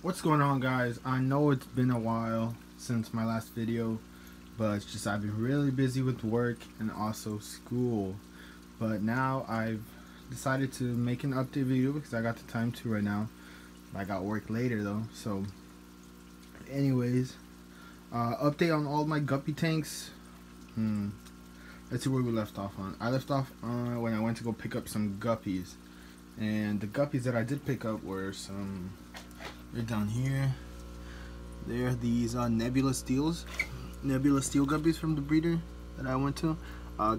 What's going on, guys? I know it's been a while since my last video, but it's just I've been really busy with work and also school. But now I've decided to make an update video because I got the time to right now. I got work later though. So anyways, update on all my guppy tanks. Let's see where we left off on. I left off when I went to go pick up some guppies. And the guppies that I did pick up were some... They're down here. They're these nebula steel guppies from the breeder that I went to.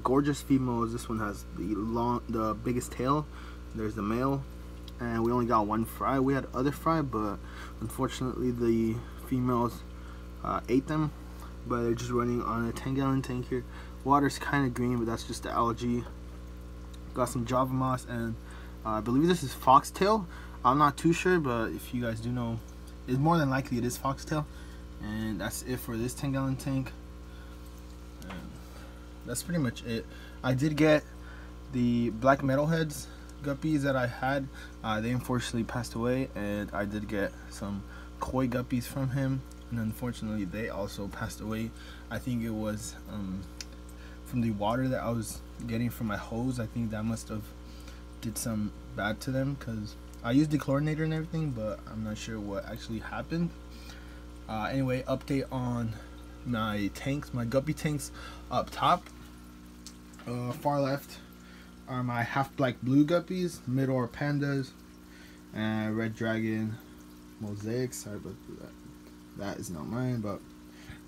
Gorgeous females. This one has the biggest tail. There's the male, and we only got one fry. We had other fry, but unfortunately the females ate them. But they're just running on a 10-gallon tank here. Water's kind of green, but that's just the algae. Got some Java moss, and I believe this is foxtail. I'm not too sure, but if you guys do know, it's more than likely it is foxtail. And that's it for this 10-gallon tank. And that's pretty much it. I did get the black metalheads guppies that I had. They unfortunately passed away, and I did get some koi guppies from him, and unfortunately they also passed away. I think it was from the water that I was getting from my hose. I think that must have did some bad to them, because I used the chlorinator and everything, but I'm not sure what actually happened. Anyway, update on my tanks, my guppy tanks. Up top, far left, are my half black blue guppies. Middle are pandas, and red dragon mosaics. Sorry about that. That is not mine, but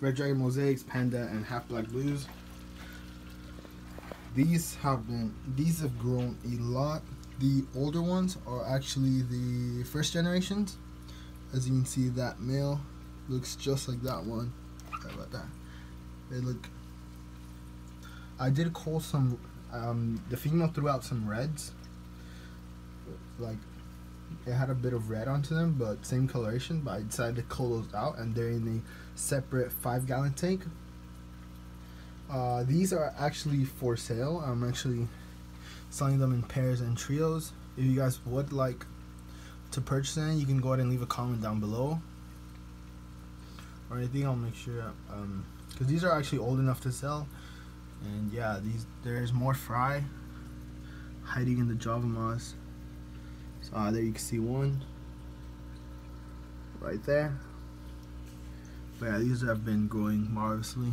red dragon mosaics, panda, and half black blues. These have grown a lot. The older ones are actually the first generations. As you can see, that male looks just like that one. Sorry about that. They look... I did cull some... the female threw out some reds. Like, it had a bit of red onto them, but same coloration. But I decided to cull those out, and they're in a separate 5-gallon tank. These are actually for sale. I'm actually selling them in pairs and trios. If you guys would like to purchase them, you can go ahead and leave a comment down below or anything. I'll make sure, because these are actually old enough to sell. And yeah, there's more fry hiding in the Java moss. So there you can see one right there. But yeah, these have been growing marvelously.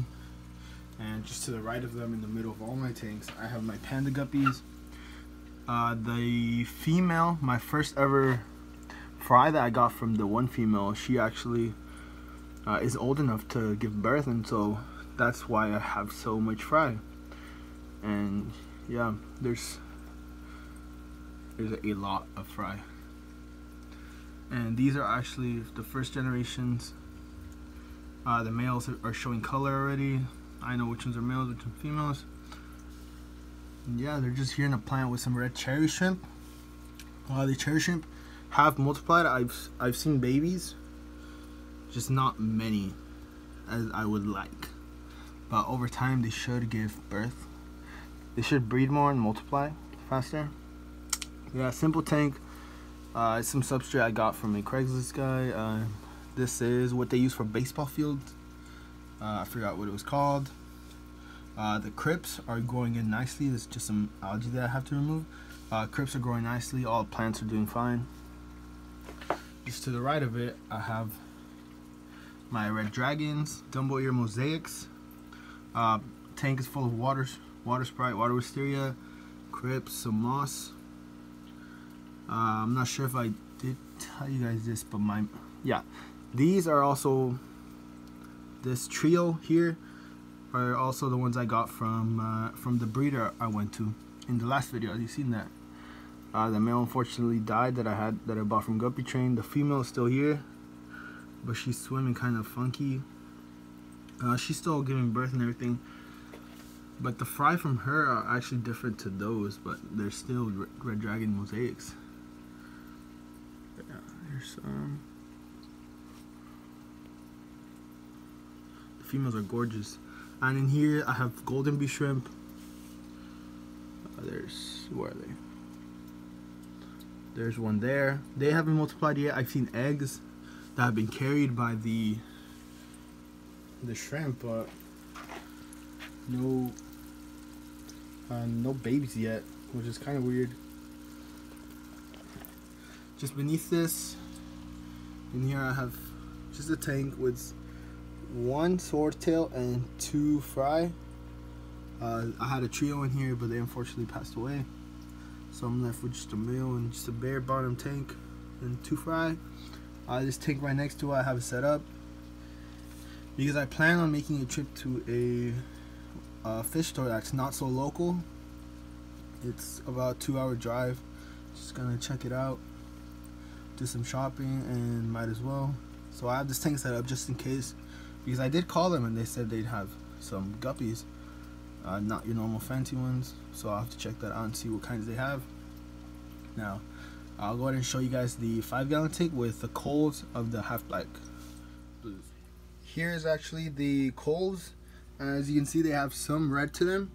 And just to the right of them, in the middle of all my tanks, I have my panda guppies. The female, my first ever fry that I got from the one female, she actually is old enough to give birth, and so that's why I have so much fry. And yeah, there's a lot of fry. And these are actually the first generations. The males are showing color already. I know which ones are males, which ones are females. And yeah, they're just here in a plant with some red cherry shrimp. The cherry shrimp have multiplied. I've seen babies, just not many as I would like. But over time, they should give birth. They should breed more and multiply faster. Yeah, simple tank. It's some substrate I got from a Craigslist guy. This is what they use for baseball fields. I forgot what it was called. The crypts are growing in nicely. There's just some algae that I have to remove. Crypts are growing nicely. All plants are doing fine. Just to the right of it, I have my red dragons, dumbo ear mosaics. Tank is full of water sprite, water wisteria, crypts, some moss. I'm not sure if I did tell you guys this, but these are also... This trio here are also the ones I got from the breeder I went to in the last video. You've seen that. The male unfortunately died that I bought from Guppy Train. The female is still here, but she's swimming kind of funky. She's still giving birth and everything, but the fry from her are actually different to those, but they're still red dragon mosaics. Yeah, here's some. Females are gorgeous. And in here I have golden bee shrimp. Where are they? There's one there. They haven't multiplied yet. I've seen eggs. that have been carried by the shrimp, but no babies yet, which is kind of weird. Just beneath this, in here I have just a tank with 1 swordtail and 2 fry. I had a trio in here, but they unfortunately passed away, so I'm left with just a male and just a bare bottom tank and 2 fry. This tank right next to it I have it set up because I plan on making a trip to a fish store that's not so local. It's about a 2-hour drive. Just gonna check it out, do some shopping, and might as well. So I have this tank set up just in case, because I did call them and they said they'd have some guppies, not your normal fancy ones. So I'll have to check that out and see what kinds they have. Now I'll go ahead and show you guys the 5-gallon tank with the coals of the half black blues. Here is actually the coals. As you can see, they have some red to them.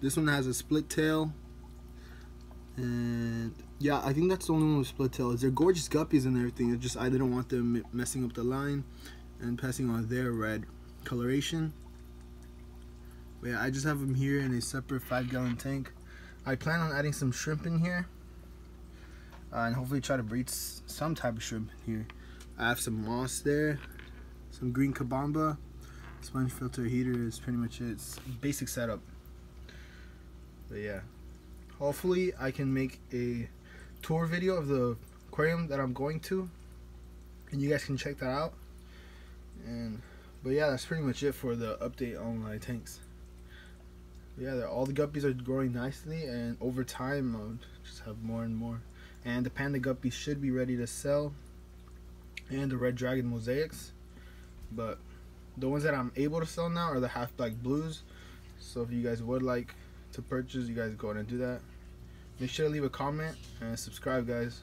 This one has a split tail, and yeah, I think that's the only one with split tails. They're gorgeous guppies and everything. It's just I didn't want them messing up the line and passing on their red coloration. But yeah, I just have them here in a separate 5-gallon tank. I plan on adding some shrimp in here, and hopefully try to breed some type of shrimp in here. I have some moss there, some green kabamba, sponge filter heater is pretty much it. It's basic setup. But yeah, hopefully I can make a tour video of the aquarium that I'm going to, and you guys can check that out. But yeah, that's pretty much it for the update on my tanks. But yeah, all the guppies are growing nicely, and over time I'll just have more and more. And the Panda guppies should be ready to sell, and the red dragon mosaics. But the ones that I'm able to sell now are the half black blues. So if you guys would like to purchase, you guys go ahead and do that. Make sure to leave a comment and subscribe, guys.